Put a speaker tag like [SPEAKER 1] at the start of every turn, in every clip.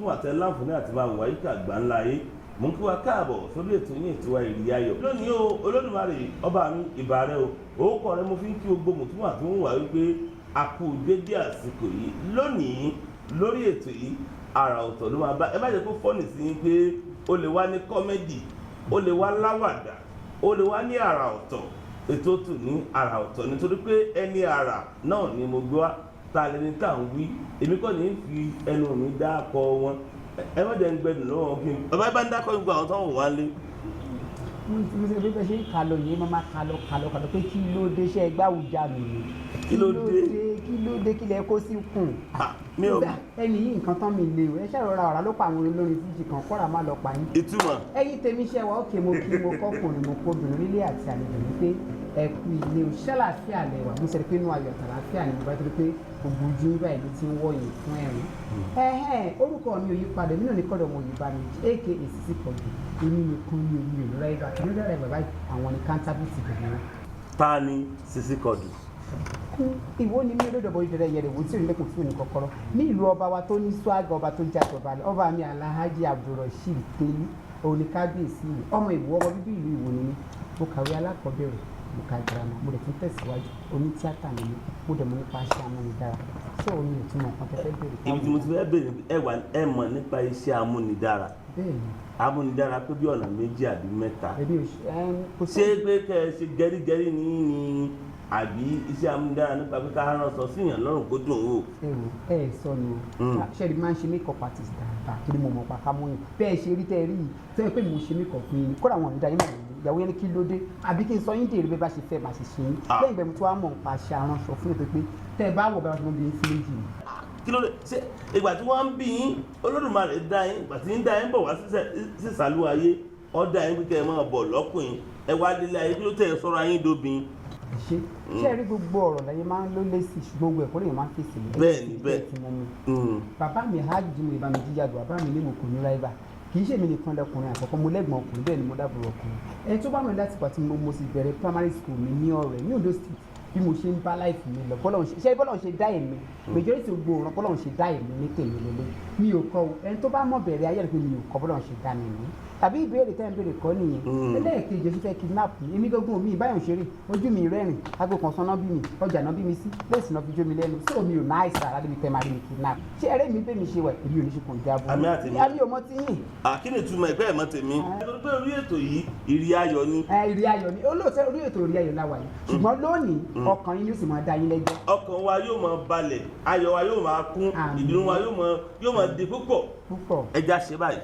[SPEAKER 1] mú àtẹ láǹfààní àti máa wáyé ká àgbà ńlá ayé mò ń kí wa káàbọ̀ sórí ètò yín ètò wa Ìrírí Ayọ̀ lónìí o Olódùmarè ọba mi ìbà rẹ o orúkọ rẹ mo fi ń kí gbogbo mùtúmọ̀ àti ń wà wípé a kú dédé àsìkò yìí lónìí lórí ètò yìí àrà ọ̀tọ̀ ló máa bá ẹ má jẹ́ kó fọ́nì sí yín pé ó lè wá ní kọ́mẹ́dì ó lè wá láwàdà ó lè wá ní àrà ọ̀tọ̀ ètò tù ní àrà ọ̀tọ̀ nítorí pé ẹni àrà náà ni mo gbé wá ta lẹni tá à ń wí èmi kọ́ ní fi ẹnu mi dákọ wọn ẹ má jẹ́ ń gbẹdùn lọ́wọ́ kí n bàbá bá ń dákọ gbogbo àwọn tó ń wá lé.
[SPEAKER 2] mo ṣe bí bẹ́ẹ̀ ṣe ń kàlọ́ yìí mo máa kàlọ́ pé kí ló dé ṣe ẹgbẹ́ àwùjá mi ni kí ló dé kí lẹ kó sí kùn.
[SPEAKER 1] mi ò
[SPEAKER 2] ẹni yìí nǹkan tán mi lè o ẹ ṣàròra ọ̀rá ló pa àwọn olórin fíjì kan kọ́ra má lọ pa yín.
[SPEAKER 1] ìtumọ̀.
[SPEAKER 2] ẹyin tèmi ṣe wá òkè mo kí mo kọkùnrin mo kó obìnrin nílé àti àlejò wípé ẹ kú ilé o ṣàlàáfíà lẹwà mo ṣe pé inú ayọ̀ àtàlàáfíà ni mo bá torí pé gbogbo ojú ń báyìí ló ti ń wọ̀nyí fún ẹ̀rín. orúkọ mi ò yí padà mí náà ní kọ́dọ̀ mo yí bá mi aka Sisi Quadri èmi nìkan ní omi ìlú ráìdà àtúndì rẹ̀ bàbá àwọn ní kántàbìtì bẹ̀rẹ̀ wọn.
[SPEAKER 1] ta ni Sisi Quadri.
[SPEAKER 2] ìwọ ni mi olódòbò ìdẹrẹ yẹrẹwò tí onílẹ̀kùn fún ní kọ́kọ́rọ́ ní ìlú ọba wa tó ní swag ọba tó jáde ọba mi Alhaji Abdulrasheed Teli òní kábíyèsí ìlú ọmọ ìwọ ọmọ bíbí ìlú Ìwó ni mí mo kàwé alákọ̀ọ́bẹ̀rẹ̀ mo ka girama mo dẹ̀ tún tẹ̀síwájú oní tíátà ni mí mo dẹ̀ mọ̀ nípa iṣẹ́ amúnidára ṣé òun yóò túmọ̀ nǹkan tẹ́fẹ́ bèrè.
[SPEAKER 1] ibi tí mo ti fẹ́ bèrè ẹ mọ̀ nípa iṣẹ́ amúnidára.
[SPEAKER 2] bẹ́ẹ̀ni.
[SPEAKER 1] amúnidára pé bí ọ̀nà méjì àbí mẹ́ta. ṣé pé kẹ́ ẹ ṣe gẹ́rígẹ́rí ní àbí iṣẹ́ amúnidára nípa pé ká rán sọ síyàn lọ́rùn kó dùn wò.
[SPEAKER 2] ẹ sọ ni o ṣẹ́ni máa ń ṣe makeup artist dáadáa kí ni mo mọ̀ pàkà mọ́ yín bẹ́ẹ̀ ṣe rí tẹ́ ẹ rí yìí tẹ́ ẹ pé mo ṣe makeup fún yín kódà wọn ò ní da yín náà ìyàwó yẹn ní kí ló dé àbí kí n sọ yín dèrè bí bá ṣe fẹ́ bá ṣe ṣe yín lẹ́yìn ìgbà mi tí wàá mọ̀ nípa aṣọ aránṣọ fún ètò pé tẹ́ ẹ bá wọ̀ bá wọn bí yín sí méjì ni.
[SPEAKER 1] kí ló dé ṣe ìgbà tí wọ́n ń bí yín Olódùmarè dá yín ìgbà tí ń dá yín bọ̀ wá sísàlú ayé ó dá yín pé ẹ máa bọ̀ lọ́kùnrin ẹ wá délé ayé kí ló tẹ̀ sọ́ra ayé dóbin.
[SPEAKER 2] ṣé ẹ rí gbogbo ọ̀rọ̀ láyé máa ń ló lé sí ṣùgbọ́n gbogbo ẹ̀kọ́ lè máa ń fèsì lé.
[SPEAKER 1] bẹ́ẹ̀ni
[SPEAKER 2] bàbá mi Alhaji mi ìbámu jíjàdù bàbá mi ní mo kò ní ráìbà kì í ṣe mi nìkan lọkùnrin àkọ́kọ́ mo lẹ́gbọ̀n ọkùnrin bẹ́ẹ̀ ni mo dábòrò ọkùnrin ẹni tó bá mi láti pàtí mo sì bẹ̀rẹ̀ primary school mi ní Ọ̀rẹ́ ní Ondo State bí mo ṣe ń bá láìfù mi lọ bọ́lọ̀ ṣe dá èmi majority gbogbo ọ̀ràn bọ́lọ̀ ṣe dá èmi ní tèmi lélẹ̀ mi ò kọ́ ẹni tó bá mọ̀ bẹ̀rẹ̀ ayé rẹ̀ pé mi ò kọ́ bọ́lọ̀ ṣe dá mi ní tàbí ìbéèrè tẹ́ ń béèrè kọ́ nìyẹn ẹlẹ́ẹ̀kejì oṣù fẹ́ kidnap mi èmi gbogbo mi ìbáyọ̀ ṣeré ojú mi rẹ́rìn aago kan sanná bí mi ọjà náà bí mi sí léèsì náà fi jó mi lẹ́nu sí omi ò náà àìsàn ara débi tẹ́ máa rí mi kidnap ṣé ẹrẹ́ mi bẹ́ẹ̀ mi ṣe wẹ̀ èmi ò ní ṣe kò jábọ̀ àmì ò mọ ti yìn.
[SPEAKER 1] àkínní túmọ̀ ẹgbẹ́ ẹ̀ mọ́ tèmi nítorí pé orí ètò yìí Ìrírí Ayọ̀ ni.
[SPEAKER 2] Ìrírí Ayọ̀ ni olóòótọ́ orí ètò Ìrírí Ayọ̀ láwa yìí ṣùgbọ́n lónìí ọkàn yín ló sì máa dá yín lẹ́jọ́.
[SPEAKER 1] ọkàn wa yóò máa balẹ̀ ayọ̀ wa yóò máa kún ìdùnnú wa yóò máa di púpọ̀ ẹja ṣe báyìí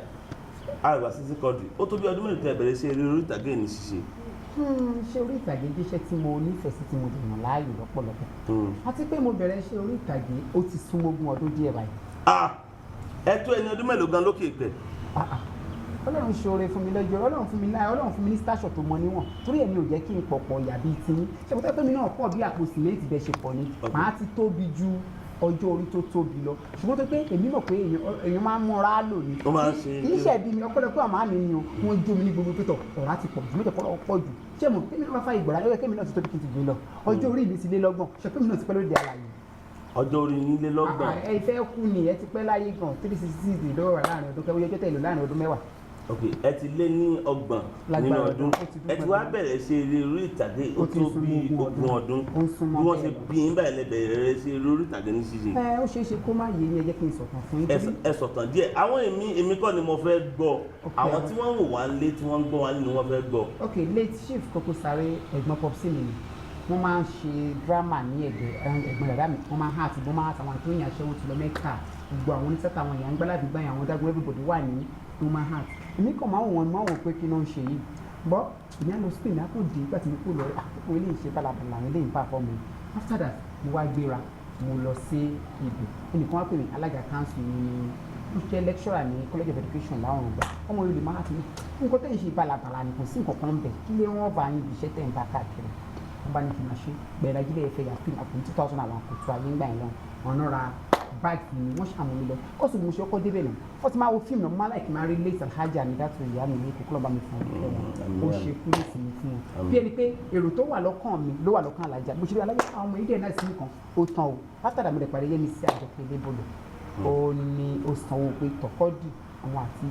[SPEAKER 1] àgbà Sisi Quadri ó tó bí ọdún mélòó tẹ́ bẹ̀rẹ̀ ṣe eré orí ìtàgé ní ṣíṣe.
[SPEAKER 2] ṣé orí ìtàgé jíṣẹ́ tí mo nífẹ̀ẹ́ sí tí mo dènà láàyò lọ́pọ̀lọpọ̀ àti pé mo bẹ̀rẹ̀ ṣe orí ìtàgé ó ti súnmọ́ ogún ọdún díẹ̀ báyìí.
[SPEAKER 1] ẹ tó ẹni ọdún mélòó gan lókè pẹ̀.
[SPEAKER 2] Ọlọ́run ṣoore fún mi lọ́jọ́ Ọlọ́run fún mi láyọ̀ Ọlọ́run fún mi ní station tó mọ níwọ̀n torí ẹ̀mí ò jẹ́ kí n pọ̀pọ̀ ìyà bíi tiyín ṣé mo tẹ́ pé mi náà pọ̀ bí àpò sìmẹ́ǹtì bẹ́ẹ̀ ṣe pọ̀ ni màá ti tóbi ju ọjọ́ orí tó tóbi lọ ṣùgbọ́n tó pé èmi mọ̀ pé èèyàn máa ń múra lò ní kì í ṣe bí mi ọpọlọpọ àmọ́ mi ni o wọ́n jó mi ní gbogbo pétọ̀ ọ̀rá ti pọ̀ jù méjì ọpọlọ pọ̀ jù ṣé mo kí mi náà fà ìgbọ̀ra lọ́wọ́ kí mi náà ti tóbi kí n ti gbé lọ ọjọ́ orí mi ti lé lọ́gbọ̀n ṣe pé mi náà ti pẹ́ lóde àlàyé.
[SPEAKER 1] ọjọ́ orí yín lé lọ́gbọ̀n.
[SPEAKER 2] ẹ fẹ́ kú ni ẹ ti pẹ́ láyé gan 366 lọ́wọ́ láàrin ọdún kẹwàá ọjọ́ tẹ̀lé láàrin ọdún mẹ́wàá.
[SPEAKER 1] ok ẹ ti lé ní 30 nínú ọdún ẹ ti wá bẹ̀rẹ̀ ṣe eré orí ìtàgé ó tó bí 20 ọdún bí wọ́n ṣe bí yín báyìí lẹ bẹ̀rẹ̀ ṣe eré orí ìtàgé ní ṣíṣe.
[SPEAKER 2] ó ṣeé ṣe kó má yé yín ẹ jẹ́ kí n sọ̀tàn fún yín.
[SPEAKER 1] ẹ sọ̀tàn díẹ̀ àwọn èmi kọ́ ni mo fẹ́ gbọ́ àwọn tí wọ́n ń wò wá lé tí wọ́n ń gbọ́ wá nínú wọn fẹ́ gbọ́.
[SPEAKER 2] ok late chief Koko Sare ẹ̀gbọ́n popsi mi wọ́n máa ń ṣe drama ní ẹ̀gbọ́n dàdá mi wọ́n máa ń hàn àti bọ́n máa ń àtàwọn àti oyin àṣẹwó ti lọ Mẹ́kà gbogbo àwọn oníṣẹ́ta àwọn èèyàn ń gbálàbí gbáyà àwọn dágun everybody wà ní wọ́n máa hàn èmi kàn máa wọ̀n máa wọ̀ pé kí náà ń ṣe yìí bọ́ ìní àlọ́ spain àpò dé nígbà tí mo kó lọ àkókò ilé ìṣe balabala àwọn ilé ìfà fọ́ mi after that mo wá gbéra mo lọ sí ibì ẹnìkan wá pè mí alága council ní ó ṣe lecturer ní college of education láwọn ọgbà ọmọ yorùbá máa ti ní nǹkan tẹ́ ń ṣe balabala ni kò sí nǹkan kan bẹ̀ kí lé wọ́n bá yín ibi iṣẹ́ tẹ̀ ń bá káàkiri wọ́n bá ní kí n máa ṣe bẹ̀rẹ̀ ajílẹ̀ ẹ̀fẹ̀ yà fíìmù àpò 2001 kò tó ayé ńgbà yẹn lọ ọ̀nà ra báàgì ni wọ́n ṣàmú mi lọ kọ́sùn mo ṣe ọkọ̀ débẹ̀ náà wọ́n ti máa wo fíìmù náà mo máa láìkí máa rí late alhaji amidatu ìyá mi ní kókó lọ́ba mi fún ọ ó ṣe kú ní ìsinmi fún wọn bí ẹni pé èrò tó wà lọ́kàn mi ló wà lọ́kàn alájà mo ṣe rí alájà àwọn ọmọ ìdí ẹ̀ náà sí nìkan ó tán o after that mo lè parí yé mi sí àjọpọ̀ ilé bolo ó ní ó sanwó pé tọkọ́dì àwọn àti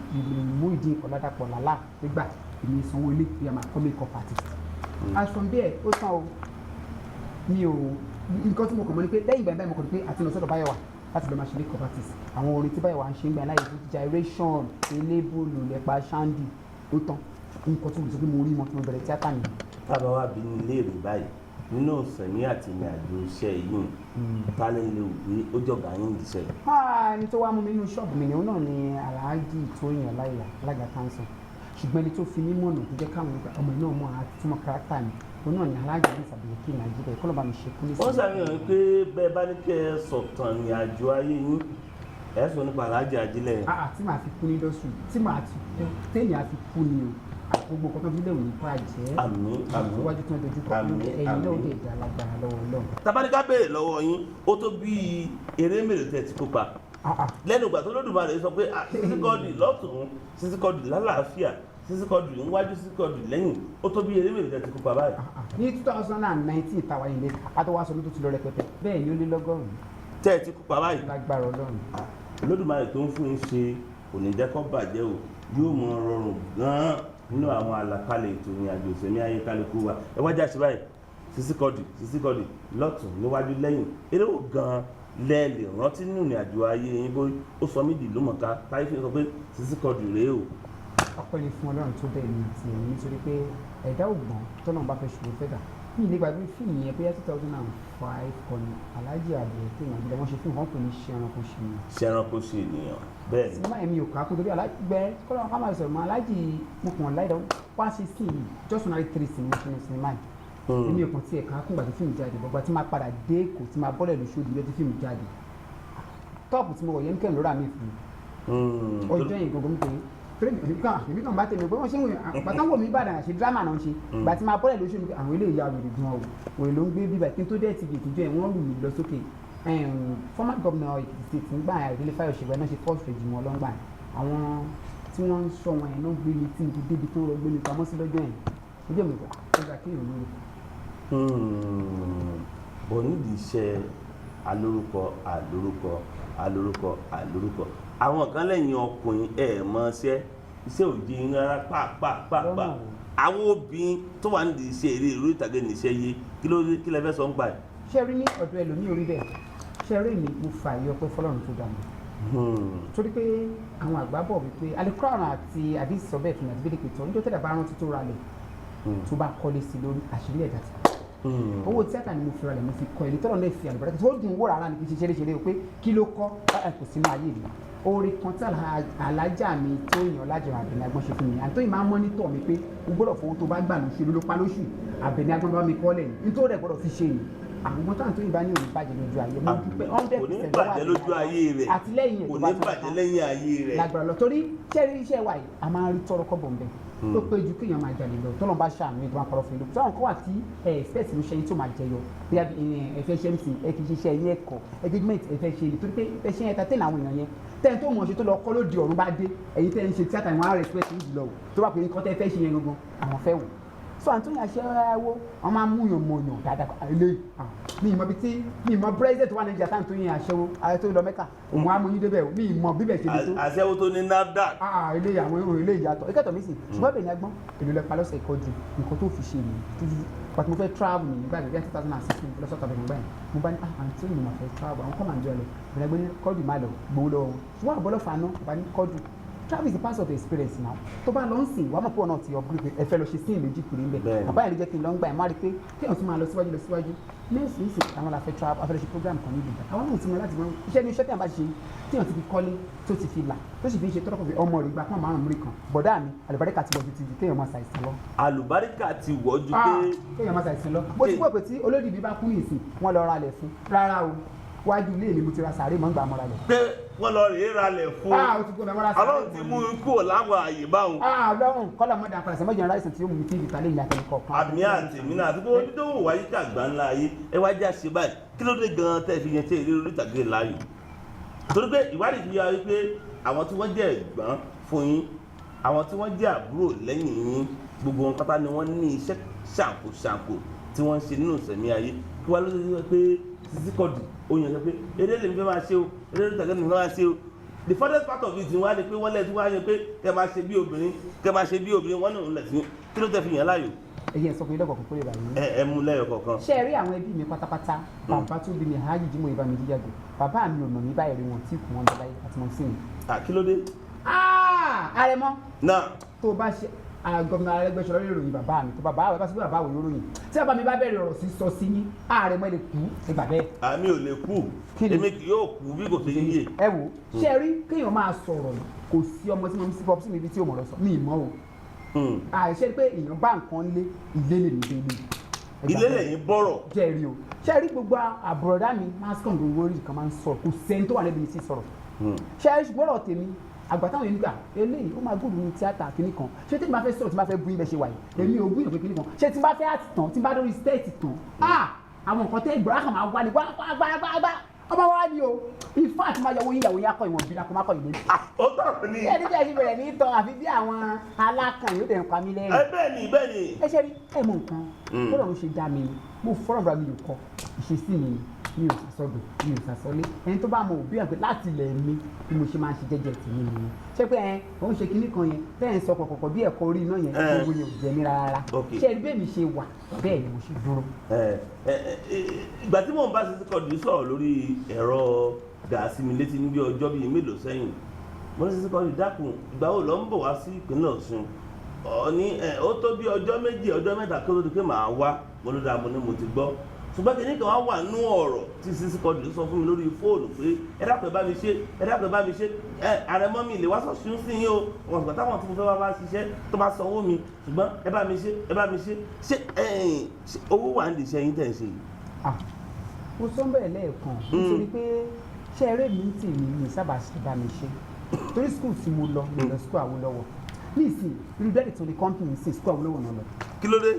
[SPEAKER 2] Muyideen Ọládàpọ̀ Lálá gbígbà èmi sanwó ilé ìyá máa kọ́ makeup artist. as from there ó san o mi ò nǹkan tí mo kàn mọ́ ni pé lẹ́yìn ìgbà yẹn mo kàn ní pé àti lọ sọ́dọ̀ Báyọ̀wá láti lọ máa ṣe makeup artist àwọn orin tí Báyọ̀wá ń ṣe ń gbà láyé fún gyration elébùlù lẹ́pa ṣáńdì ó tán nǹkan tí mo sọ pé mo rí wọn tí mo bẹ̀rẹ̀ tíátà nìyẹn.
[SPEAKER 1] tábà wà bí ní ilé rè báyìí nínú ìsẹ̀mí àti ìrìn àjò iṣẹ́ yìí tálẹ̀ ilé òwe ó jọ̀gá yín ìṣe.
[SPEAKER 2] ẹni tó wá mú mi nínú ṣọ́ọ̀bù mi ni òun náà ni Alhaji Tóyìn Ọláìyá alága council ṣùgbọ́n ẹni tó fi mí mọ̀nà tó jẹ́ káwọn ọmọ náà mọ̀ àti túmọ̀ kárátà mi òun náà ni Alhaji Sàbẹ̀kì Nàìjíríà kọ́ ló bá mi ṣe kúlẹ̀ sí.
[SPEAKER 1] wọ́n ṣàfihàn pé bẹ́ẹ̀ bá ní kẹ́ ẹ sọ̀tàn ìrìn àjò ayé yín ẹ̀ sọ nípa Alhaji Ajílẹ̀.
[SPEAKER 2] tí màá fi kú ní dọ́sùn tí màá ti kú téèyàn á fi kú ni o gbogbo nǹkan tó fi léwu nípa jẹ́
[SPEAKER 1] àmín
[SPEAKER 2] iwájú tó ń dojú kọ ẹ̀yìn náà ó lè dá lágbára lọ́wọ́ Ọlọ́run.
[SPEAKER 1] tabaníká béèrè lọ́wọ́ yín ó tó bí eré mélòó tẹ̀ ti kópa lẹ́nu ìgbà tó Olódùmarè sọ pé sísíkọ́ọ̀dì lọ́tùn sísíkọ́ọ̀dì lálàáfíà sísíkọ́ọ̀dì níwájú sísíkọ́ọ̀dì lẹ́yìn ó tó bí eré mélòó tẹ̀ ti kópa báyìí.
[SPEAKER 2] ní 2019 tàwa ilé àtọwàsọ ló tó ti lọ rẹpẹtẹ bẹ́ẹ̀ ni ó lé lọ́gọ́rùn-ún
[SPEAKER 1] tẹ̀ ti kópa báyìí.
[SPEAKER 2] lágbára Ọlọ́run.
[SPEAKER 1] Olódùmarè tó ń fún yín ṣe kò ní jẹ́ kó bàjẹ́ o yóò mọ rọrùn gan-an nínú àwọn àlàkalẹ̀ ètò ìrìn àjò ìsẹ̀mí ayé kálukú wa ẹ wájà sí báyìí sísíkọ́ọ̀dì lọ́tún níwájú lẹ́yìn eré wò gan-an lẹ́ẹ̀lì rántí nínú ìrìn àjò ayé yín bó ó sọ mí di ìlú mọ̀ká táyé fi sọ pé sísíkọ́ọ̀dì rèé o.
[SPEAKER 2] ọpẹ́ ni fún Ọlọ́run tó bẹ́ẹ̀ ni àti ẹ̀yìn nítorí pé ẹ̀dá ògbọ́n tọ́nà bá fẹ́ ṣòro fẹ́ dà ní ilé gbàgbé fíìmù yẹn bóyá 2005 kan ní Alhaji Sàbẹ̀kì Nàìjíríà wọ́n ṣe fíìmù kan pè ní ṣẹranko ṣe ènìyàn.
[SPEAKER 1] ṣẹranko ṣe ènìyàn bẹ́ẹ̀ ni.
[SPEAKER 2] sinimá yẹn mi ò kà á kó torí alágbẹ kọ́lá wọn ká máa sọ̀rọ̀ mọ́ Alhaji mo kàn láì dán wá sí sí i just only 3 sinimá ṣe ní sinimá yìí èmi ò kàn tiẹ̀ kà á kúngbà tí fíìmù jáde bọ́gbà tí máa padà dé Èkó tí máa bọ́lẹ̀ lóṣù òdìbẹ́ tí fíìmù jáde tọ́ọ̀pù tí mo wọ̀ yẹn kẹ́rin lóra mi fún ọjọ́ yẹn gbogbo mi pé èmi kan bá tẹ̀lé pé wọ́n ṣe ń wò bàtà wò mí Ìbàdàn àṣẹ dírámà náà ṣe gbà tí máa bọ́lẹ̀ lóṣù mi àwọn eléyìí ya wèrè gan o wèrè ló ń gbé bíbà kí n tó dé tv ìtújọ́ ẹ̀ wọ́n lù mí lọ sókè former governor Èkìtì state ńgbà Ìdílé Fáyọ̀ṣe náà ṣe first rate wọn lọ́ngbà àwọn tí wọ́n ń sọ wọn yẹn náà gbé mi tí n ti débi tó ń rọ gbé mi pamọ́ sí lọ́jọ́ yẹn ó jẹ́ mi kọ́ ọjà kí èèyàn lórúkọ.
[SPEAKER 1] bọ̀ nídìí iṣẹ́ alórúkọ àwọn kan lẹ́yìn ọkùnrin mọ̀ iṣẹ́ òjì ń rárá pàápàá àwọn obìnrin tó wà nídìí iṣẹ́ eré orí ìtàgé níṣẹ́ yé kí lẹ fẹ́ sọ ń gbà ẹ̀.
[SPEAKER 2] ṣe rí ní ọ̀dọ̀ ẹlòmíì orí bẹ́ẹ̀ ṣe rí mi mo fà yọ pé fọlọ́run tó dà mí. torí pé àwọn àgbà bọ̀ wípé Al-Qur'an àti àdìsí sọ bẹ́ẹ̀ fún mi àti bídèkì tó níjọ́ tẹ́lẹ̀ bá rántí tó ralẹ̀ tó bá kọ́lé sí lórí àṣírí ẹ̀dá ti owó tíátà ni mo fi ralẹ̀ mo fi kọ́ ilé tọ́lọ́ náà fi àlùbáràkà tó dùn wó rárá ni kì í ṣe ṣeré o pé kí ló kọ́ kò sínú ayé mi orí kan tí alájà mi tó yàn lájọra Àbẹ̀ní Agbọ́n ṣe fún mi àti tó yìí máa ń mọ́nítọ̀ mi pé o gbọ́dọ̀ fowó tó bá gbà lóṣù ló pa lóṣù Àbẹ̀ní Agbọ́n bá mi kọ́lẹ̀ nítorí rẹ̀ gbọ́dọ̀ fi ṣe ni àwọn tó àǹtó yìí bá ní òní bàjẹ́ lójú ayé mo dúpẹ́ 100%
[SPEAKER 1] lọ́wọ́
[SPEAKER 2] àtìlẹ́yìn
[SPEAKER 1] kò ní bàjẹ́ lẹ́yìn ayé rẹ̀
[SPEAKER 2] lágbára lọ torí ṣẹ́rí iṣẹ́ wa yìí a máa ń rí tọrọ kọ́bọ̀ ń bẹ̀ tó pé ju kéèyàn máa jalè lọ tọ́lọ́ bá ṣàánú ìdúrà kọ́rọ́ fún ìlú táwọn kan wà tí ẹ̀ẹ́fẹ́sì ló ṣe yín tó máa jẹyọ bí ẹ̀fẹ́ ṣe ń sìn ẹ̀ kì í ṣiṣẹ́ yín ẹ̀kọ́ engagement ẹ̀fẹ́ ṣe ni torí pé ẹ̀ ṣe yẹn tẹ́tẹ́ àwọn èèyàn yẹn tẹ́ni tó mọ̀ ṣe tó lọ kọ́ lóde ọ̀run bá dé ẹ̀yin tẹ́ ń ṣe tíátà ni wọ́n á respect yín jùlọ tó bá pè ní kọ́tẹ́ fẹ́ ṣe yẹn gangan àwọn fẹ́ wò so Anthony aṣẹ́wó wọ́n máa mú yàn mọ̀ yàn dáadáa ilé mi ìmọ̀ bíi tí mi ìmọ̀ president wà nàìjíríà tá Anthony aṣẹ́wó ayé tó lọ Mẹ́kà òun á mú yín débẹ̀ mi ìmọ̀ bíbẹ̀ ṣe lè tó.
[SPEAKER 1] aṣẹ́wó tó ní NAFDAC.
[SPEAKER 2] ilé àwọn èrò ilé ìyàtọ̀ ìkẹ́tọ̀ mi sì ṣùgbọ́n Àbẹ̀ní Agbọ́n èlò lẹ́pa lọ́sẹ̀ ìkọjú nǹkan tó fi ṣe nìyí títí pàtó mo fẹ́ travel ní nígbà bíi 2016 lọ́sọ̀tà bẹ̀rẹ̀ nígbà yẹn mo bá ní Anthony mo máa fẹ́ travel àwọn kọ́ máa ń jọ lọ Àbẹ̀ní Agbọ́n ní kọ́ọ̀dù má lọ gbowó lọ́wọ́ ṣùgbọ́n àbọ̀lọ́fà náà bá ní kọ́ọ̀dù travel is a part of the experience now tó bá lọ ń sìn wàá mọ̀ pé ọ̀nà ti upgrade ẹ fẹ́ lọ ṣe scene méjì kiri ń bẹ̀ àbáyé ló jẹ́ kí n lọ ń gbà ẹ̀ má rí pé kéèyàn tún máa lọ síwájú nẹ́ẹ̀sì ń sìn àwọn làfẹ́ travel afẹ́ lọ ṣe program kan níbi ìgbà àwọn náà ti mọ láti mọ iṣẹ́ ní iṣẹ́ tí a bá ṣe téèyàn ti fi kọ́lé tó ti fi là tó sì fi ń ṣe tọ́rọ̀ kọfí ọmọ rẹ̀ gba pọ́n márùn-ún múrí kan bọ̀dá mi àlùbáríkà ti wọ̀jú ti di kéèyàn máa ṣàìsàn lọ.
[SPEAKER 1] àlùbáríkà ti wọ̀jú pé
[SPEAKER 2] kéèyàn máa ṣàìsàn lọ mo ti gbọ́ pé tí olódìbí bá kú ní ìsìn wọ́n lọ ra lẹ̀ fún rárá o wájú ilé mi mo ti ra sàárè mọ́ ń gbà mọ́ra lẹ̀.
[SPEAKER 1] pé wọ́n lọ rèé ra lẹ̀ fún
[SPEAKER 2] o ti gbọ́dọ̀ mọ́ra sàárè.
[SPEAKER 1] Ọlọ́run ti mú ikú láwọn àyè báwọn.
[SPEAKER 2] Ọlọ́run kọ́lọ̀ mọ́dà padà sẹ́mọ́jì ọ̀rọ̀ àìsàn tí ó mú mi tí ìdìtà lè yàtọ̀ nǹkan kan.
[SPEAKER 1] àmì àti èmi náà àti pé onídòwò wáyé kàgbà ńlá ayé ẹ wá já ṣe báyìí kí ló dé gan-an tẹ́ fi yẹn tẹ́ eré orí ìtàgé láàyò. torí pé ìwádìí fi yára wípé àwọn tí wọ́n jẹ́ ẹ̀gbọ́n fún yín àwọn tí wọ́n jẹ́ àbúrò lẹ́yìn yín gbogbo wọn pátá ni wọ́n ní iṣẹ́ ṣàǹkóṣàǹkó tí wọ́n ń ṣe nínú ìsẹ̀mí ayé kí wá ló ṣe pé Sisi Quadri ó yàn sọ pé eré lèmi fẹ́ máa ṣe o eré lèmi fẹ́ máa ṣe o the first part of it wá ni pé wọ́n lẹ́ẹ̀tí wá yẹ pé kẹ́ máa ṣe bí obìnrin wọ́n náà lẹ̀sìn kí ló tẹ́ fi yàn láàyò.
[SPEAKER 2] ẹyẹ sọ fún yín lọ́kọ̀ọ̀kan kó lè bá yín.
[SPEAKER 1] ẹ mú lẹ́yọ̀ kọ̀ọ̀kan.
[SPEAKER 2] ṣé ẹ rí àwọn ẹbí mi pátápátá bàbá tó bí mi Alhaji Jimoh Ibami Jíjàdù bàbá mi ò nà mí báyìí rí wọn tí kù wọn dáláyé àti mọ̀ sí mi.
[SPEAKER 1] kí ló dé.
[SPEAKER 2] Àrẹ̀mọ
[SPEAKER 1] náà
[SPEAKER 2] tó bá ṣe gómìnà Arẹ́gbẹ́ṣọlá lè ròyìn bàbá mi tó bàbá bá sí bàbá òun ròyìn tí bàbá mi bá bẹ̀rẹ̀ ọ̀rọ̀ sí sọ sí yín Àrẹ̀mọ lè kú ìgbà bẹ́ẹ̀.
[SPEAKER 1] àmì ò lè kú èmi kì yóò kú bí kò sí yíyẹ.
[SPEAKER 2] ẹ wo ṣe rí kéèyàn máa sọ̀rọ̀ kò sí ọmọ tí mo sí pọ́pọ́ sí mi ibi tí ò mọ̀ lọ sọ mi ì mọ̀ o. àìṣe pé èèyàn bá nǹkan lé ilé lè ní
[SPEAKER 1] ilé lẹ́yìn bọ́rọ̀.
[SPEAKER 2] jẹ́rìí o ṣe rí gbogbo àbùrọ̀dá mi mascom gbogbo orí kan máa ń sọ̀rọ̀ kò sẹ́ni tó wà lẹ́bi mi sí sọ̀rọ̀ ṣe rí ṣùgbọ́n ọ̀rọ̀ tèmi àgbàtàwọn yìí nígbà eléyìí ó máa gbòòrò ní tíátà kìíní kan ṣé tí n bá fẹ́ sọ̀rọ̀ tí n bá fẹ́ bú ibẹ̀ ṣe wà yìí èmi ò bú ìyàn pé kìíní kan ṣé tí n bá fẹ́ àti tàn tí n bá dórí stéètì tàn àwọn nǹkan tẹ́ ìgbọ̀rá kan máa wá ní gbágbágbá ọmọ wa ni o ifá àti máa yọwọ́ yíyàwó yín akọ ìwọ̀n bí lakọ ìlú.
[SPEAKER 1] ó tọrọ ní.
[SPEAKER 2] ẹni tí a ti bẹ̀rẹ̀ ní tán àfi bí àwọn alákàn yóò tẹ̀ ń pa mí lẹ́rìn.
[SPEAKER 1] bẹ́ẹ̀ ni.
[SPEAKER 2] ẹ ṣe rí ẹ mọ nǹkan fọlọ́ ń ṣe dá mi ni mo fọ́nrán bá mi yòó kọ ìṣesí mi mi ò sàsọdọ̀ mi ò sàsọlé ẹni tó bá mọ òbí àgbẹ̀ láti ilẹ̀ mi bí mo ṣe máa ń ṣe jẹ́jẹ́ tì mí nìyẹn ṣé pé òun ṣe kinní kan yẹn tẹ́ ẹ̀ ń sọ kọ̀kọ̀kọ̀ bí ẹ̀kọ́ orí iná yẹn gbogbo yẹn ò jẹ mí rárá ṣé ẹni bẹ́ẹ̀ mi ṣe wà bẹ́ẹ̀ ni mo ṣe dúró.
[SPEAKER 1] ìgbà tí mò ń bá Sisi Quadri sọ̀rọ̀ lórí ẹ̀rọ gàásìmílétí ní bí ọjọ́ bíi mélòó sẹ́yìn mo ní Sisi Quadri dákun ìgbà wo lọ ń bọ̀ wá sí ìpínlẹ̀ Ọ̀ṣun ó tó bí ọjọ́ méjì ọjọ́ mẹ́ta kí ó tó di pé màá wá mo ló dáa mo ní mo ti gbọ́ ṣùgbọ́n kìíní kan wá wà nú ọ̀rọ̀ tí Sisi Quadri sọ fún mi lórí fóònù pé ẹ dákun ẹ bá mi ṣe ẹ dákun ẹ bá mi ṣe Àrẹ̀mọ mi lè wá sọ̀ṣun sí yín o wọn ṣùgbọ́n táwọn tó fẹ́ wá bá ṣiṣẹ́ tó bá sanwó mi ṣùgbọ́n ẹ bá mi ṣe ẹ bá mi ṣe ṣe owó wà ń di iṣẹ́ yín tẹ̀ ń ṣe yìí.
[SPEAKER 2] mo sọ bẹ́ẹ̀ lẹ́ẹ̀kan nítorí pé ṣé eré mi tì mí ní sábà ṣe bá mi ṣe torí skul tí mo lọ skul Awólọ́wọ̀ ní ìsìn irú bẹ́ẹ̀ tó ní kọ́ńpì mi sí skul Awólọ́wọ̀ náà lọ.
[SPEAKER 1] kí ló dé.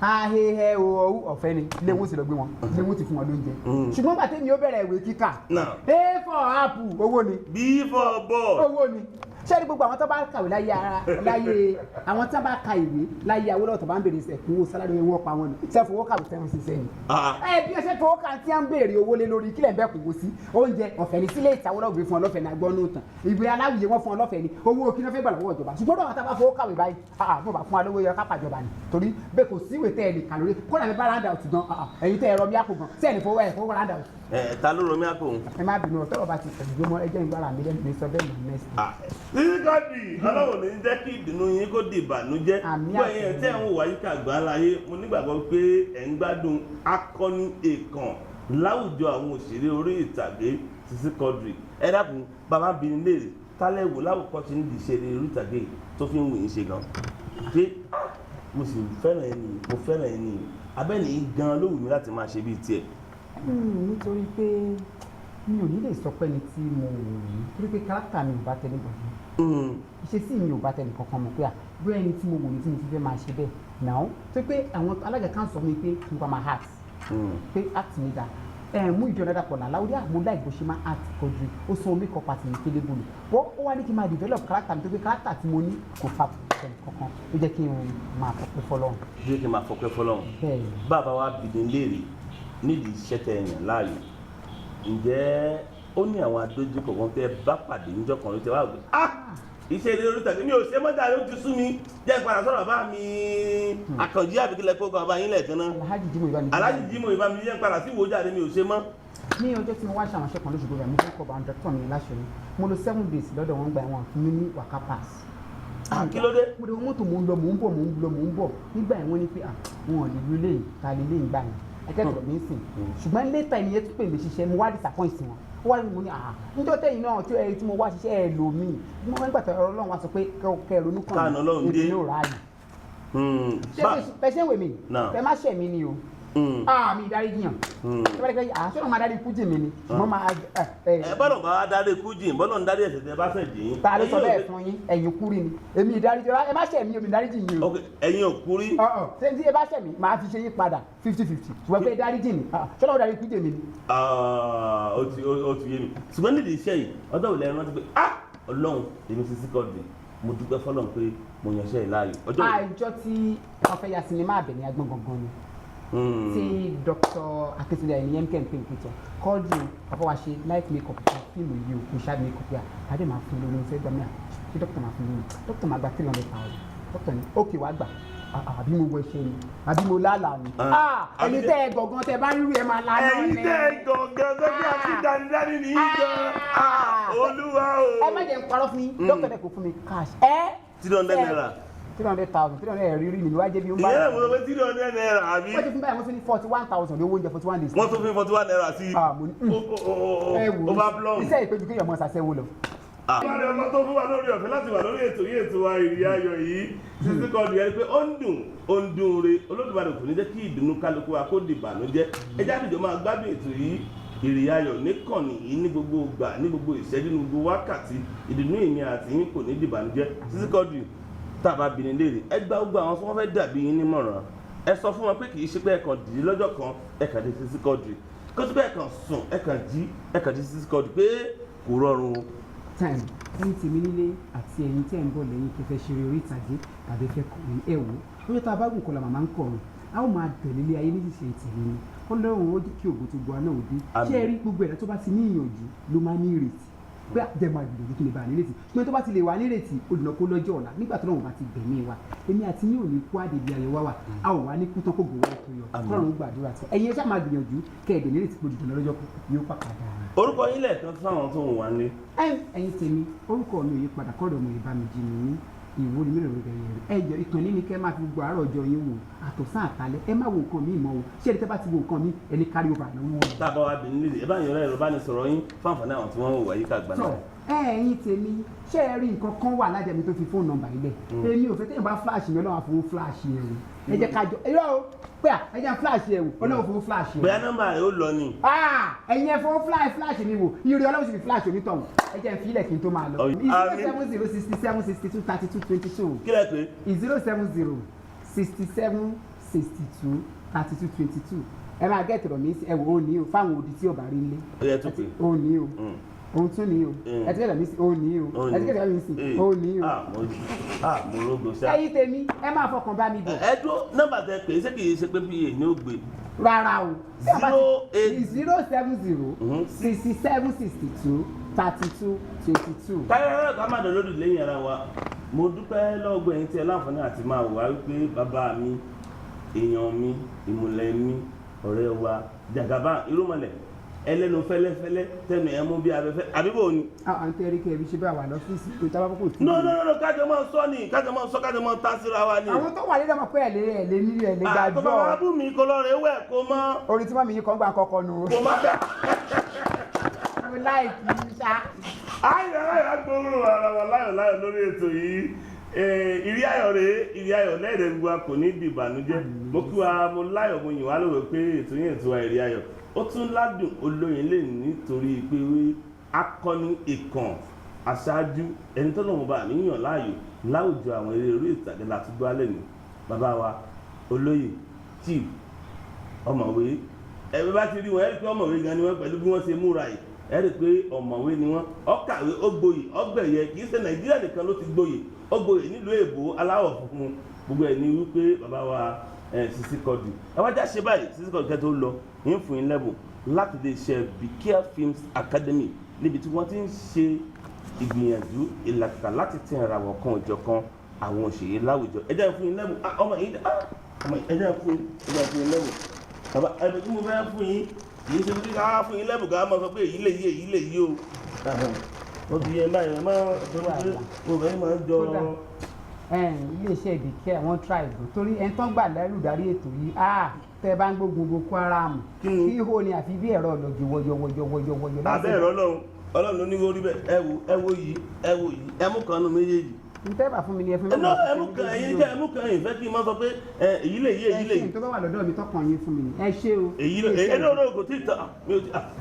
[SPEAKER 2] ahẹ́hẹ́ owó ọ̀fẹ́ ni ilé wọn sì lọ gbé wọn ilé wọn ti fún wọn lóúnjẹ ṣùgbọ́n bàtẹ́ mi ó bẹ̀rẹ̀ ìwé kíkà a for apple owó ni
[SPEAKER 1] b for ball
[SPEAKER 2] owó ni ṣé ní gbogbo àwọn tó bá kàwé láyé àwọn tó bá ka ìwé láyé Awólọ́wọ̀ tó bá ń bèrè ẹ̀kúnwó sálárì owó pa wọn ni ṣé fowó kàwé tẹ́wọ́n sí sẹ́yìn. bí ẹ ṣe fowó kà tí wọ́n ń béèrè owó lé lórí kílẹ̀ bẹ́ẹ̀ kò wó sí oúnjẹ ọ̀fẹ́ ní sílé ìta Awólọ́wọ̀ gbé fún ọ lọ́fẹ̀ẹ́ ní agbọ́nú ìtàn ìwé aláwìyé wọn fún ọ lọ́fẹ̀ẹ́ ní owó kí ló fẹ́ gbà lọ́wọ́ ìjọba ṣùgbọ́n àwọn tó bá fowó kàwé báyìí fún bá fún wa lówó yọ kápá ìjọba ni torí bẹ́ẹ̀ kò síwèé tẹ́ ẹ lè kàlórí kó dàbí bá round out gan ẹ̀yin tẹ́ ẹ rọmí àpò gan sẹ́ẹ̀ ní fowó ẹ̀ fowó round out.
[SPEAKER 1] ta ló rọmí àpò.
[SPEAKER 2] ẹ má bínú ọ̀tọ́ ọba ti tẹ̀lé gbọmọ ẹjẹ́ ìgbára mi lẹ́nu sọ bẹ́ẹ̀ ní next.
[SPEAKER 1] Sisi Quadri Ọlọ́run ní jẹ́ kí ìdùnnú yín kó di ìbànújẹ́ gbọ́ ẹ̀yìn tẹ́ ń wò wáyé kàgbá láyé mo nígbàgbọ́ pé ẹ̀ ń gbádùn akọni èèkàn láwùjọ àwọn òṣèré orí ìtàgé Sisi Quadri ẹ dákun bàbá bí ní léèrè tálẹ̀ wò láwùkọ́ ti ń di ìṣeré orí ìtàgé tó fi ń wò yín ṣe gan pé mo sì fẹ́ràn ẹni abẹ́ni gan ló wù mí láti máa ṣe bíi tiẹ̀.
[SPEAKER 2] nítorí pé mi ò ní lè sọ pé ẹni tí mo wò rí torí pé kárátà mi ò bá tẹ́lẹ̀ bọ̀ ìṣesí mi ò bá tẹ́lẹ̀ kankan mọ̀ pé bí ẹni tí mo wò ní tí mo fi fẹ́ máa ṣe bẹ́ẹ̀ náà tó pé àwọn alága kan sọ fún mi pé kí n pa máa heart pé heart mi dá mú ìjọ náà dàpọ̀ náà láwùjọ àgbo láì bó ṣe máa heart Quadri ó sọ omi kan pàtì ní kélé bolo wọ́n ó wá ní kí n máa develop kárátà mi tó pé kárátà tí mo ní kò fa tẹ̀lé kankan ó jẹ́ kí n máa fọpẹ́ fọlọ́run.
[SPEAKER 1] jẹ́ kí n máa fọpẹ́ fọlọ́run. bàbá wa bìdín léèrè nídìí iṣẹ́ tẹ̀ ẹ̀yàn láàyò ǹjẹ́ ó ní àwọn adójúkọ̀ kan tẹ́ bá pàdé níjọ́ kan ló tẹ́ wá gbé iṣẹ́ ilé orí tàbí mi ò ṣe mọ́jà ló ti sú mi jẹ́ ìpadà sọ̀rọ̀ bá mi Àkànjí àbíkílẹ̀ kó kan bá yín lẹ́ẹ̀kan náà Alhaji Jimoh Ibami jẹ́ ìpadà sí ìwòjà rẹ̀ mi ò ṣe mọ́.
[SPEAKER 2] ní ọjọ́ tí mo wá ṣàwọn ṣẹ́kan lóṣù gbogbo àmì fún kọ́ba dr mi láṣẹ ni mo lo 7 days lọ́dọ̀ wọn gba ẹ̀wọ̀n fún mi ní waka pass.
[SPEAKER 1] kí ló dé.
[SPEAKER 2] mo de mọ́tò mò ń lọ mò ń bọ̀ nígbà yẹn wọ́n ní pé wọn ò lè lu eléyìí ta lè léyìí gbà yẹn ẹ̀kẹ́tọ̀ mi ń sìn ṣùgbọ́n létà ènìyàn tún pè mí ṣiṣẹ́ mo wá disappoint wọn ó wá ní mo ní níjọ́ tẹ̀yìn náà tí mo wá ṣiṣẹ́ ẹ̀ lò mí mo máa ń gbàtọ̀ Ọlọ́run wá sọ pé kẹ́ ẹ ronú kàn mí èmi yóò ráàyè. ṣé ṣe wè mí ẹ má ṣẹ̀ mí ni o mi ìdarí jiyàn sọ́nà máa darí ikú jì mí ni ṣùgbọ́n máa.
[SPEAKER 1] bọ́lọ̀ bá darí ikú jì bọ́lọ̀ ń darí ẹ̀sẹ̀ tẹ́ bá fẹ́ jìn.
[SPEAKER 2] ta ló sọ bẹ́ẹ̀ fún yín ẹ̀yin kúrí ni èmi ìdarí jọ ẹ má ṣẹ̀ mí omi ìdarí jì yín o.
[SPEAKER 1] ẹ̀yin ò kúrí.
[SPEAKER 2] ṣé tí ẹ bá ṣẹ̀ mí màá fi ṣe yín padà 50-50 ṣùgbọ́n pé ìdarí jì mí sọ́nà ó darí ikú jì mí ni.
[SPEAKER 1] ó ti yé mi ṣùgbọ́n nídìí iṣẹ́ yìí ọjọ́ ìlẹ̀ rántí pé Ọlọ́run èmi Sisi Quadri mo dúpẹ́ fọlọ́n pé mo yanṣẹ́ ìláyò ọjọ́
[SPEAKER 2] àìjọ tí wọ́n fẹ́ ya sinimá Àbẹ̀ní Agbọ́n gangan ni tí Dr. Akíntúndé ẹni mk pé pẹ̀tọ̀ kọ́ọ̀dù bàbá wa ṣe light makeup fíìmù yìí o kò ṣáà makeup yà adé máa fún lórí ṣẹ́ gbàmíà ṣé dókítà máa fún lórí dókítà máa gba 300,000 dókítà ní ókè wàá gbà àbí mo wọ ẹṣẹ ni àbí mo lálàá ni ẹni tẹ́ ẹ gọ̀gàn tẹ́ bá ń rí ẹ máa lálàá ni.
[SPEAKER 1] ẹ̀yin tẹ́ ẹ gọ̀gàn tó bí àti dánidání ní í gan olúwa o.
[SPEAKER 2] ẹ má jẹ́ n parọ́ fún yín dókítà dẹ̀ kò fún mi cash
[SPEAKER 1] 300 naira.
[SPEAKER 2] 300,000 300 rírí mi níwájú bí ó ń bá.
[SPEAKER 1] ìyẹn mo sọ pé 300 naira àbí.
[SPEAKER 2] wọ́n ti fún báyìí wọ́n tún ní 41,000 lówó oúnjẹ 41 days.
[SPEAKER 1] wọ́n tún fi 41 naira sí. overblown.
[SPEAKER 2] iṣẹ́ ìpéjú kéèyàn mọ́ ṣàṣẹ́wó lọ.
[SPEAKER 1] Àbárí ọmọ tó fún wa lórí ọ̀fẹ́ láti wà lórí ètò yìí ètò wa ìrì ayọ̀ yìí títí kan dìé pé ó ń dùn re Olódùmarè kò ní jẹ́ kí ìdùnnú kálukú wa kó di ìbànújẹ́ ẹ jáde jọ máa gbádùn ètò yìí ìrì ayọ̀ níkànnì yìí ní gbogbo ìgbà ní gbogbo ìṣẹ́jú ní gbogbo wákàtí ìdùnnú ìmí àti yín kò ní di ìbànújẹ́ títí kan dì tàbá bìnrin léèrè ẹ gba gbogbo àwọn tí wọ́n fẹ́ dàbí yín nímọ̀ràn ẹ sọ fún wọn pé kì í ṣe pé ẹ kàn dì í lọ́jọ́ kan ẹ kàn dé títí kan dì kó tó bẹ́ẹ̀ kàn sùn ẹ kàn jí ẹ kàn dé títí kan dì pé kò rọrùn o.
[SPEAKER 2] time ẹ̀yin tèmi nílé àti ẹ̀yin tẹ́ ń bọ̀ lẹ́yìn kẹfẹ́ ṣeré orí ìtàgé tàbí fẹ́ kọrin ẹ wò ó tá a bá gùn kọlà màmá ń kọrin a ó máa tẹ̀lé ilé ayé níṣìṣe ìtẹ̀lé ni Ọlọ́run ó kí ògo tó gbọ́ àná òde ṣé ẹ rí gbogbo ẹ̀rọ tó bá ti ní ìyànjú ló máa ní ìrètí pé àjẹmọ́ àgbègbè kí ni bá a nírètí pé tó bá ti lè wà nírètí olùnà kó lọ́jọ́ ọ̀la nígbà tó lọ́wọ́ bá ti gbẹ̀mí wa èmi àti ní òní kú àdèbí ayọ̀ wá wà a ò wá ní kú tán kó gbowó ètò yọ Ọlọ́run gbàdúrà tí ẹ̀yin ẹ̀ṣá máa gbìyànjú kẹ́ẹ̀dẹ̀ nírètí pé olùdùnà lọ́jọ́ yóò pàpàdà.
[SPEAKER 1] orúkọ yín lẹ́ẹ̀kan fáwọn tó ń wà ní.
[SPEAKER 2] ẹ̀yin tèmi orúkọ mi ò yí padà kọ́dọ̀ mo ìbá mi jí mi ní ìwúrí mi lórí ẹ̀yẹ ẹ̀jọ̀ ìkànnì ní kẹ́ máa fi gbogbo àárọ̀ ọjọ́ yín wò àtọ̀sán àtàlẹ́ ẹ má wo nǹkan mi mọ́ o ṣé ẹni tẹ́ bá ti wo nǹkan mi ẹni kárí over náà wọ́n.
[SPEAKER 1] tábà wa bìnrin líle ẹ bá yọrọ ẹ̀rọ bá ní sọ̀rọ̀ yín fáǹfààní àwọn tí wọ́n ń wà yíká gbà náà.
[SPEAKER 2] ẹ̀yin tèmi ṣé ẹ rí nǹkan kan wà lájẹ̀mí tó fi fóònù nọ́mbà ilẹ̀ èmi ò fẹ́ tẹ́yìn bá fúláàṣì mi ọlọ́run àfọwọ́ fúláàṣì ẹ̀rù ẹ jẹ́ ká jọ ẹ̀rọ o pé ẹ jẹ́ fúláàṣì ẹ̀rù ọlọ́run fọwọ́ fúláàṣì ẹ̀rù.
[SPEAKER 1] bóyá nọ́mbà rẹ̀ ó lọ ni.
[SPEAKER 2] ẹ̀yin ẹ̀ fọwọ́ fúláàṣì mi wò ire ọlọ́run sì fi fúláàṣì onítọ̀hún ẹ jẹ́ fi ilẹ̀ kí n tó máa lọ. 07067623222.
[SPEAKER 1] kí lẹ pé.
[SPEAKER 2] 07067623222. ẹ máa gẹ́tì rọ̀ mí ẹ wò ó ní o fáwọn odi tí ò bá rí ilé.
[SPEAKER 1] ó yẹ tó pé.
[SPEAKER 2] ó ní o ohun tún ní o ẹtíkẹ́tà mi sí ó ní o ẹtíkẹ́tà mi sí ó ní o.
[SPEAKER 1] mo rógo sá.
[SPEAKER 2] ẹ̀yin tèmi ẹ máa fọkàn bá mi bọ̀.
[SPEAKER 1] ẹ dúró nọ́mbà tẹ pé ṣé kì í ṣe pé bí èyí ó gbé.
[SPEAKER 2] rárá o 07067623222.
[SPEAKER 1] káyọ̀ ká má dọ̀ lórí lẹ́yìn ara wa mo dúpẹ́ lọ́gbọ̀ ẹ̀yin tí ẹ láǹfààní àti máa wà wípé bàbá mi èèyàn mi ìmùlẹ̀ mi ọ̀rẹ́ wa jàgàbá irúmọlẹ̀ ẹlẹ́nu fẹ́lẹ́fẹ́lẹ́ tẹnu ẹ̀ mú bí abẹ́fẹ́ àbíbò ni.
[SPEAKER 2] àwọn tẹ́rí kẹ́ ẹ bí ṣe bá wà lọ́fíìsì tó tábà kókò tí.
[SPEAKER 1] no kájọ máa sọ ni kájọ máa tá síra wa ni.
[SPEAKER 2] àwọn tó wà nílẹ̀ mọ̀ pé ẹ̀ lé nílé ẹ̀ lé gbàjọ́.
[SPEAKER 1] àtọ́ba wa bú mi kó lọ́ọ̀rẹ́ wẹ̀ kó mọ́.
[SPEAKER 2] orin tí wọ́n mi yí kan gbà kọ́kọ́ nù.
[SPEAKER 1] kó má bẹ́ẹ̀.
[SPEAKER 2] mi láìkì í ṣá.
[SPEAKER 1] ayọ̀ gbóòórùn ara wa láyọ̀ lórí ètò yìí ìrí ayọ̀ rèé ìrí ayọ̀ lẹ́ẹ̀dẹ̀ gbogbo kò ní di ìbànújẹ́ mo kí wa mo láyọ̀ mo yìn wá lóore pé ètò yẹn ètò wa ìrí ayọ̀ ó tún ládùn olóyin lè nítorí pé akọni ìkàn aṣáájú ẹni tó lọ́wọ́ bá níyàn láàyò láwùjọ àwọn eré orí ìtàgé láti gbọ́ alẹ́ ní bàbá wa olóyè chief ọ̀mọ̀wé ẹ̀rọ bá ti rí wọn ẹ̀rí pé ọ̀mọ̀wé gan ni wọ́n pẹ̀lú bí wọ́n ṣe múra yìí ẹ̀rí pé ọ̀mọ̀wé ni wọ́n ọ̀kàwé ọgbòyè ọgbẹ̀yẹ kì í ṣe nàìjíríà nìkan ló ti gbòyè ọgbòyè nílùú èbó aláwọ̀ funfun gbogbo ẹ̀ ní wípé bàbá wa Sisi Quadri ẹ wá já ṣe báyìí Sisi Quadri kẹ́ tó lọ yín fún yín lẹ́bùn láti lè ṣe Bikea Films Academy níbi tí wọ́n ti ń ṣe ìgbìyànjú ìlàkàkà láti tẹ̀ ìràwọ̀ kan òjọ̀ kan àwọn òṣèré láwùjọ ẹ jẹ́ fún yín lẹ́bùn ọmọ yìí ẹ jẹ́ fún yín lẹ́bùn bàbá ẹbí tí mo fẹ́ fún yín kì í ṣe fún yín ká fún yín lẹ́bùn ká máa sọ pé èyí lè yí èyí lè yí o wọ́n fi yẹn báyìí máa ń jọ
[SPEAKER 2] iléeṣẹ́ Bikea wọ́n try ìbò torí ẹni tán gbà lẹ́rù darí ètò yìí tẹ́ bá ń gbógun Boko Haram kí ihò ni àfi bí ẹ̀rọ ọ̀lọ́jì wọ́yọ̀wọ́yọ̀wọ́yọ̀.
[SPEAKER 1] abẹ́ ẹ̀rọ ọlọ́run ló ní orí bẹ́ẹ̀ ẹ wo yìí ẹ mú kan nù méjèèjì.
[SPEAKER 2] n tẹ́ bá fún mi ní ẹ fún mi.
[SPEAKER 1] ẹmú kan ẹyin jẹ́ ẹmú kan ẹyin fẹ́ kí n máa sọ pé èyí lè yí èyí lè yí.
[SPEAKER 2] ẹ ṣe tó bá wà lọ́dọ̀ mi tọkàn yín fún mi ni ẹ ṣe o.
[SPEAKER 1] èyí lè èyí ló kò tí ì tán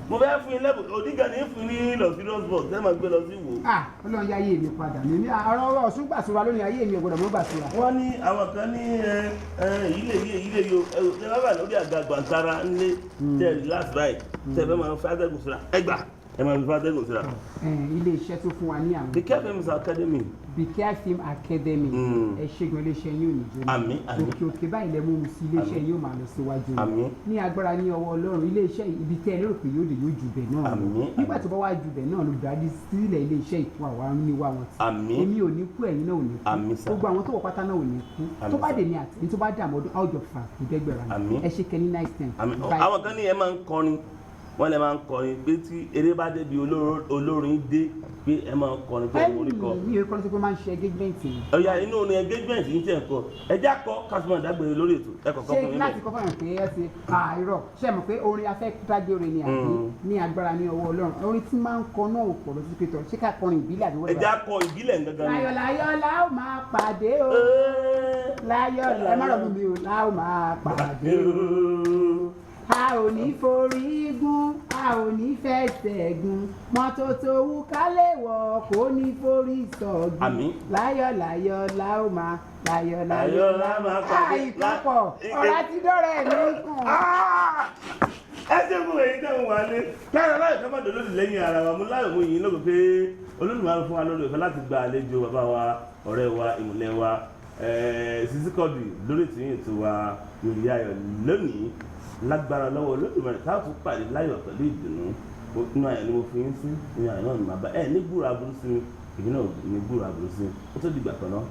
[SPEAKER 1] mo fẹ́ fún yín lẹ́bùn òdìgà ní fún ní lọ sí lọ́sibọ̀ tẹ́ máa gbé lọ sí wò.
[SPEAKER 2] Ọlọ́run yá ayé mi padà mi ọ̀rọ̀ ọ̀sùn gbàsúra lónìí ayé mi ògbọ́dọ̀ mọ́ gbàsúra.
[SPEAKER 1] wọ́n ní àwọn kan ní èyí lè yí èyí lè yí o tẹ́ bá wà lórí àga gbàǹtara ńlé tẹ́ relax báyìí tẹ́ fẹ́ máa fẹ́ àtẹ̀gùn síra ẹgbà ẹ máa fi fàtẹ́gùn síra.
[SPEAKER 2] ilé iṣẹ́ tó fún wa ní àwọn.
[SPEAKER 1] The Care Films Academy.
[SPEAKER 2] The Care Film Academy. ẹ ṣègùn iléeṣẹ́ yóò ní jóná.
[SPEAKER 1] àmín àmín.
[SPEAKER 2] òkè òkè báyìí lẹ́mú mi sí iléeṣẹ́ yóò máa lọ síwájú.
[SPEAKER 1] àmín.
[SPEAKER 2] ní agbára ní ọwọ́ Ọlọ́run iléeṣẹ́ ibi tẹ́ ẹ lérò pé yóò dé yóò jù bẹ́ẹ̀ náà.
[SPEAKER 1] àmín.
[SPEAKER 2] nígbà tó bá wá jù bẹ́ẹ̀ náà ló dájú sílẹ̀ iléeṣẹ́ ìtú àwa ní wá wọn ti.
[SPEAKER 1] àmín.
[SPEAKER 2] èmi ò ní kú ẹ̀yin náà ò ní kú.
[SPEAKER 1] àmín sà.
[SPEAKER 2] gbogbo àwọn tó wọ pátá náà ò ní kú. tó bá dé ní àtìní tó bá dààmú ọdún áwùjọ fà kò dẹ́gbẹ̀rà.
[SPEAKER 1] àmín.
[SPEAKER 2] ẹ ṣe kẹ́ni nice time.
[SPEAKER 1] àmín. àwọn kan ní ẹ máa ń kọrin wọ́n lè máa ń kọrin pé tí eré bá débi olórin dé pé ẹ máa ń kọrin pé orin kọ.
[SPEAKER 2] mi ò kọ́ ní pé máa ń ṣe engagement.
[SPEAKER 1] ọ̀ya inú orin engagement yìí tẹ̀ ń kọ ẹja kọ kásùmọ̀ dágbére lórí ètò ẹ̀kọ́ kan fún mi.
[SPEAKER 2] ṣé láti kọ́ fẹ́ràn pé ẹ ṣe àìrọ̀ ṣe mọ̀ pé orin afẹ́ dágbére ni àbí ní agbára ní ọwọ́ Ọlọ́run orin tí máa ń kọ náà ò pọ̀ lọ sí pé tọ̀ ṣé ká kọrin ìbílẹ̀ àbí wọ́n.
[SPEAKER 1] ẹja kọ ìbílẹ̀ gangan ni.
[SPEAKER 2] láyọ̀ láyọ̀ la ó máa pàdé o láyọ̀ ẹ má rọ̀ mi o la ó máa pàdé o. A ò ní forí gún, a ò ní fẹsẹ̀ gún, mọ́tò tó wú kálẹ̀ wọ̀ kó ní forí sọ̀gùn.
[SPEAKER 1] àmín.
[SPEAKER 2] Láyọ̀ láyọ̀ la ó máa láyọ̀ láyọ̀ la máa pàdé. Ìkọ́pọ̀ ọ̀rá ti dọ́rẹ̀ mi kàn.
[SPEAKER 1] ẹ ṣe fún èyí tẹ́ ń wà ní. láyọ̀ láyọ̀ ká má dọ̀ lórí lẹ́yìn ara wa mú láyọ̀ mú yìí lóko pé Olódùmarè fún wa lórí ìfẹ́ láti gba àlejò bàbá wa ọ̀rẹ́ wa ìmùlẹ̀ wa Sisi Quadri lórí ìtìyìn ètò wa Ìrírí Ayọ̀ lónìí lágbára lọ́wọ́ Olódùmarè ká tún pàdé láyọ̀ pẹ̀lú ìdùnnú inú ayọ̀ ni mo fi ń sí inú ayọ̀ náà ni màá bá ní gbúra burú sí mi èmi náà ní gbúra burú sí mi ó tó dìgbà kan náà.